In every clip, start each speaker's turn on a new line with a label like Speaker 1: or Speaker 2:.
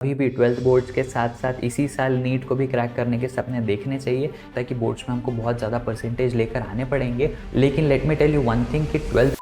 Speaker 1: अभी भी 12th boards के साथ साथ इसी साल नीट को भी क्रैक करने के सपने देखने चाहिए, ताकि बोर्ड्स में हमको बहुत ज़्यादा परसेंटेज लेकर आने पड़ेंगे। लेकिन let me tell you one thing कि 12th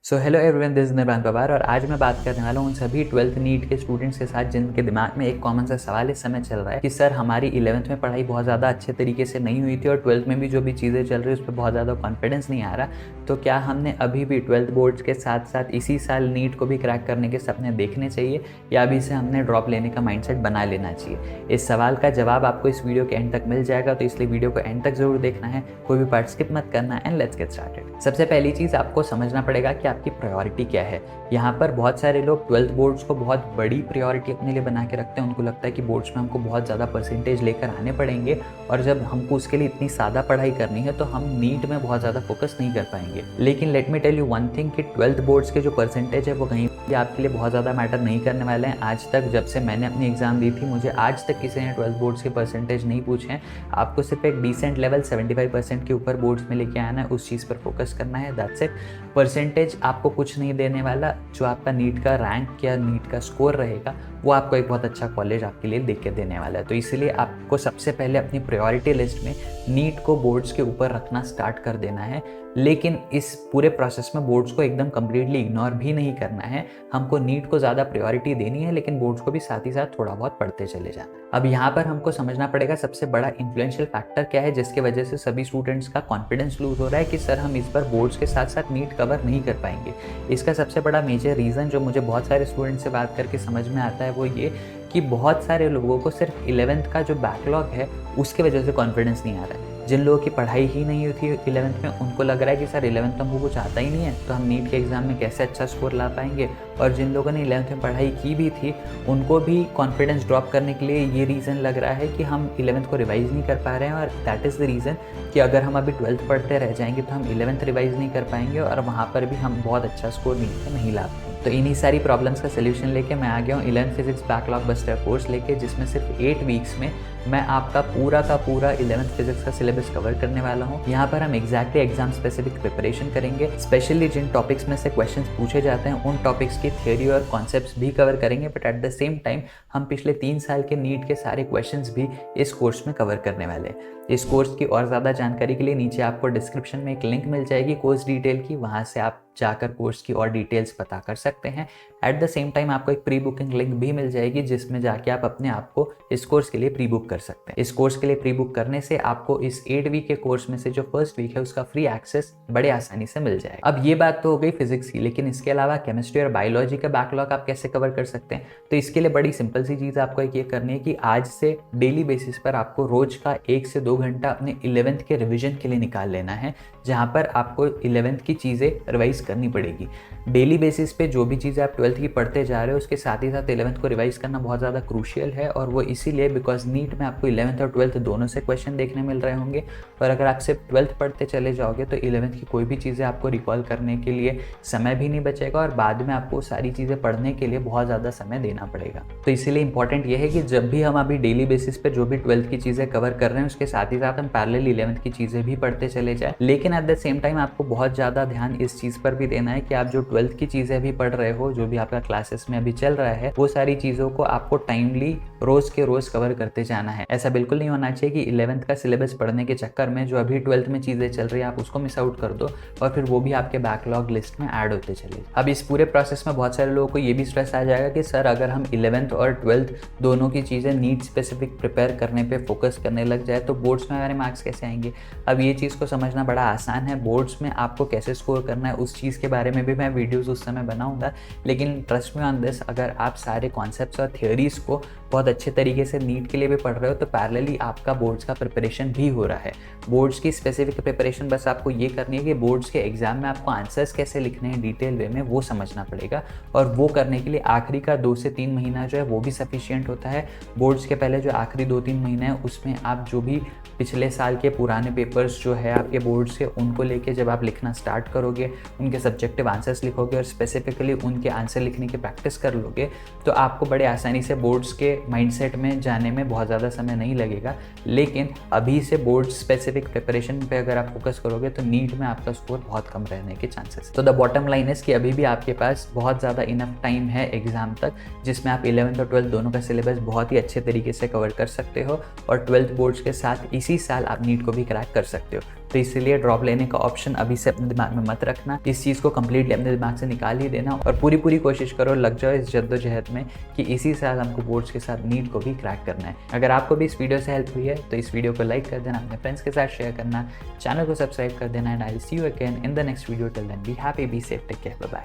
Speaker 1: so hello everyone, this is Nirvan Pawar और आज मैं बात करने वाला हूँ उन सभी 12th नीट के स्टूडेंट्स के साथ जिनके दिमाग में एक कॉमन सा सवाल इस समय चल रहा है कि सर हमारी 11th में पढ़ाई बहुत ज़्यादा अच्छे तरीके से नहीं हुई थी और 12th में भी जो भी चीज़ें चल रही है उस पर बहुत ज़्यादा कॉन्फिडेंस नहीं आ रहा, तो क्या हमने अभी भी 12th बोर्ड्स के साथ साथ इसी साल नीट को भी क्रैक करने के सपने देखने चाहिए या अभी से हमने ड्रॉप लेने का माइंडसेट बना लेना चाहिए? इस सवाल का जवाब आपको इस वीडियो के एंड तक मिल जाएगा, तो इसलिए वीडियो को एंड तक जरूर देखना है, कोई भी पार्ट स्किप मत करना। And let's get started. सबसे पहली चीज़ आपको समझना पड़ेगा कि आपकी प्रायोरिटी क्या है। यहाँ पर बहुत सारे लोग 12th बोर्ड्स को बहुत बड़ी प्रायोरिटी अपने लिए बना के रखते हैं। उनको लगता है कि बोर्ड्स में हमको बहुत ज़्यादा परसेंटेज लेकर आने पड़ेंगे और जब हमको उसके लिए इतनी सादा पढ़ाई करनी है तो हम नीट में बहुत ज़्यादा फोकस नहीं कर पाएंगे। लेकिन let me tell you one thing कि 12th बोर्ड्स के जो परसेंटेज है वो कहीं भी आपके लिए बहुत ज़्यादा मैटर नहीं करने वाले हैं। आज तक जब से मैंने अपनी एग्जाम दी थी, मुझे आज तक किसी ने 12th बोर्ड्स के परसेंटेज नहीं पूछे हैं। आपको सिर्फ एक डिसेंट लेवल 75% के ऊपर बोर्ड्स में लेके आना है, उस चीज़ पर फोकस करना है, दैट्स इट। परसेंटेज आपको कुछ नहीं देने वाला। जो आपका नीट का रैंक या नीट का स्कोर रहेगा वो आपको एक बहुत अच्छा कॉलेज आपके लिए देख के देने वाला है। तो इसलिए आपको सबसे पहले अपनी प्रायोरिटी लिस्ट में नीट को बोर्ड्स के ऊपर रखना स्टार्ट कर देना है। लेकिन इस पूरे प्रोसेस में बोर्ड्स को एकदम कम्प्लीटली इग्नोर भी नहीं करना है। हमको नीट को ज़्यादा प्रायोरिटी देनी है, लेकिन बोर्ड्स को भी साथ ही साथ थोड़ा बहुत पढ़ते चले जाना। अब यहाँ पर हमको समझना पड़ेगा सबसे बड़ा इन्फ्लुएंशियल फैक्टर क्या है जिसके वजह से सभी स्टूडेंट्स का कॉन्फिडेंस लूज हो रहा है कि सर हम इस बार बोर्ड्स के साथ साथ नीट कवर नहीं कर पाएंगे। इसका सबसे बड़ा मेजर रीज़न जो मुझे बहुत सारे स्टूडेंट से बात करके समझ में आता है वो ये कि बहुत सारे लोगों को सिर्फ 11th का जो बैकलॉग है उसके वजह से कॉन्फिडेंस नहीं आ रहा है। जिन लोगों की पढ़ाई ही नहीं हुई थी 11th में, उनको लग रहा है कि सर 11th तो हमको कुछ आता ही नहीं है, तो हम नीट के एग्ज़ाम में कैसे अच्छा स्कोर ला पाएंगे। और जिन लोगों ने 11th में पढ़ाई की भी थी उनको भी कॉन्फिडेंस ड्रॉप करने के लिए ये रीज़न लग रहा है कि हम 11th को रिवाइज़ नहीं कर पा रहे हैं, और दैट इज़ द रीज़न कि अगर हम अभी 12th पढ़ते रह जाएंगे तो हम 11th रिवाइज़ नहीं कर पाएंगे और वहाँ पर भी हम बहुत अच्छा स्कोर नीट में नहीं ला पाएंगे। तो इन्हीं सारी प्रॉब्लम्स का सलूशन लेके मैं आ गया हूँ 11th physics backlog buster course लेके, जिसमें सिर्फ 8 वीक्स में मैं आपका पूरा का पूरा 11th फिजिक्स का सिलेबस कवर करने वाला हूँ। यहाँ पर हम एग्जैक्टली एग्जाम स्पेसिफिक प्रिपरेशन करेंगे, स्पेशली जिन टॉपिक्स में से क्वेश्चंस पूछे जाते हैं उन टॉपिक्स की थ्योरी और कॉन्सेप्ट्स भी कवर करेंगे, but at the same time हम पिछले 3 साल के नीट के सारे क्वेश्चंस भी इस कोर्स में कवर करने वाले हैं। इस कोर्स की और ज़्यादा जानकारी के लिए नीचे आपको डिस्क्रिप्शन में एक लिंक मिल जाएगी कोर्स डिटेल की, वहाँ से आप जाकर कोर्स की और डिटेल्स पता कर सकते हैं। एट द सेम टाइम आपको एक प्री बुकिंग लिंक भी मिल जाएगी जिसमें जाके आप अपने आप को इस कोर्स के लिए प्री बुक कर सकते हैं। इस कोर्स के लिए प्री बुक करने से आपको इस 8 वीक के कोर्स में से जो फर्स्ट वीक है उसका फ्री एक्सेस बड़े आसानी से मिल जाएगा। अब ये बात तो हो गई फिजिक्स की, लेकिन इसके अलावा केमिस्ट्री और बायोलॉजी का बैकलॉग आप कैसे कवर कर सकते हैं? तो इसके लिए बड़ी सिंपल सी चीज़ आपको एक ये करनी है कि आज से डेली बेसिस पर आपको रोज का 1 से 2 घंटा अपने 11th के रिविजन के लिए निकाल लेना है, जहाँ पर आपको 11th की चीज़ें रिवाइज करनी पड़ेगी। डेली बेसिस पे जो भी चीज़ें आप 12th की पढ़ते जा रहे हो उसके साथ ही साथ 11th को रिवाइज करना बहुत ज़्यादा क्रूशियल है, और वो इसीलिए बिकॉज नीट में आपको 11th और 12th दोनों से क्वेश्चन देखने मिल रहे होंगे, और अगर आप सिर्फ 12th पढ़ते चले जाओगे तो 11th की कोई भी चीज़ें आपको रिकॉल करने के लिए समय भी नहीं बचेगा और बाद में आपको सारी चीज़ें पढ़ने के लिए बहुत ज़्यादा समय देना पड़ेगा। तो इसीलिए इंपॉर्टेंट ये है कि जब भी हम अभी डेली बेसिस पे जो भी 12th की चीज़ें कवर कर रहे हैं उसके साथ ही साथ हम पैरेलल 11th की चीज़ें भी पढ़ते चले जाए। लेकिन एट द सेम टाइम आपको बहुत ज़्यादा ध्यान इस चीज़ पर भी देना है कि आप जो 12th की चीज़ें भी पढ़ रहे हो, जो भी आपका क्लासेस में अभी चल रहा है, वो सारी चीज़ों को आपको टाइमली रोज़ के रोज़ कवर करते जाना है। ऐसा बिल्कुल नहीं होना चाहिए कि 11th का सिलेबस पढ़ने के चक्कर में जो अभी 12th में चीज़ें चल रही है आप उसको मिस आउट कर दो और फिर वो भी आपके बैकलॉग लिस्ट में ऐड होते चले। अब इस पूरे प्रोसेस में बहुत सारे लोगों को ये भी स्ट्रेस आ जाएगा कि सर अगर हम 11th और 12th दोनों की चीज़ें नीट स्पेसिफिक प्रिपेयर करने पर फोकस करने लग जाए तो बोर्ड्स में हमारे मार्क्स कैसे आएंगे? अब ये चीज़ को समझना बड़ा आसान है। बोर्ड्स में आपको कैसे स्कोर करना है उस चीज़ के बारे में भी मैं वीडियोज़ उस समय बनाऊंगा, लेकिन ट्रस्ट मी ऑन दिस, अगर आप सारे कॉन्सेप्ट्स और थियोरीज को बहुत अच्छे तरीके से नीट के लिए भी पढ़ रहे हो तो पैरेलली आपका बोर्ड्स का प्रिपरेशन भी हो रहा है। बोर्ड्स की स्पेसिफिक प्रिपरेशन बस आपको ये करनी है कि बोर्ड्स के एग्जाम में आपको आंसर्स कैसे लिखने हैं डिटेल वे में वो समझना पड़ेगा, और वो करने के लिए आखिरी का 2 से 3 महीना जो है वो भी सफिशिएंट होता है। बोर्ड्स के पहले जो आखिरी 2-3 महीने हैं उसमें आप जो भी पिछले साल के पुराने पेपर्स जो है आपके बोर्ड्स के उनको लेके जब आप लिखना स्टार्ट करोगे, उनके सब्जेक्टिव आंसर्स लिखोगे और स्पेसिफिकली उनके आंसर लिखने की प्रैक्टिस कर लोगे, तो आपको बड़े आसानी से बोर्ड्स के माइंडसेट में जाने में बहुत ज़्यादा समय नहीं लगेगा, लेकिन अभी से बोर्ड स्पेसिफिक प्रिपरेशन पे अगर आप फोकस करोगे तो नीट में आपका स्कोर बहुत कम रहने के चांसेस। तो द बॉटम लाइन इज कि अभी भी आपके पास बहुत ज़्यादा इनफ टाइम है एग्जाम तक, जिसमें आप 11th और 12th दोनों का सिलेबस बहुत ही अच्छे तरीके से कवर कर सकते हो और 12th बोर्ड्स के साथ इसी साल आप नीट को भी क्रैक कर सकते हो। तो इसीलिए ड्रॉप लेने का ऑप्शन अभी से अपने दिमाग में मत रखना, इस चीज़ को कंप्लीटली अपने दिमाग से निकाल ही देना और पूरी कोशिश करो, लग जाओ इस जद्दोजहद में कि इसी साल हमको बोर्ड्स के साथ नीट को भी क्रैक करना है। अगर आपको भी इस वीडियो से हेल्प हुई है तो इस वीडियो को लाइक कर देना, अपने फ्रेंड्स के साथ शेयर करना, चैनल को सब्सक्राइब कर देना and I will see you again in the next video. Till then be happy, be safe, take care, bye bye.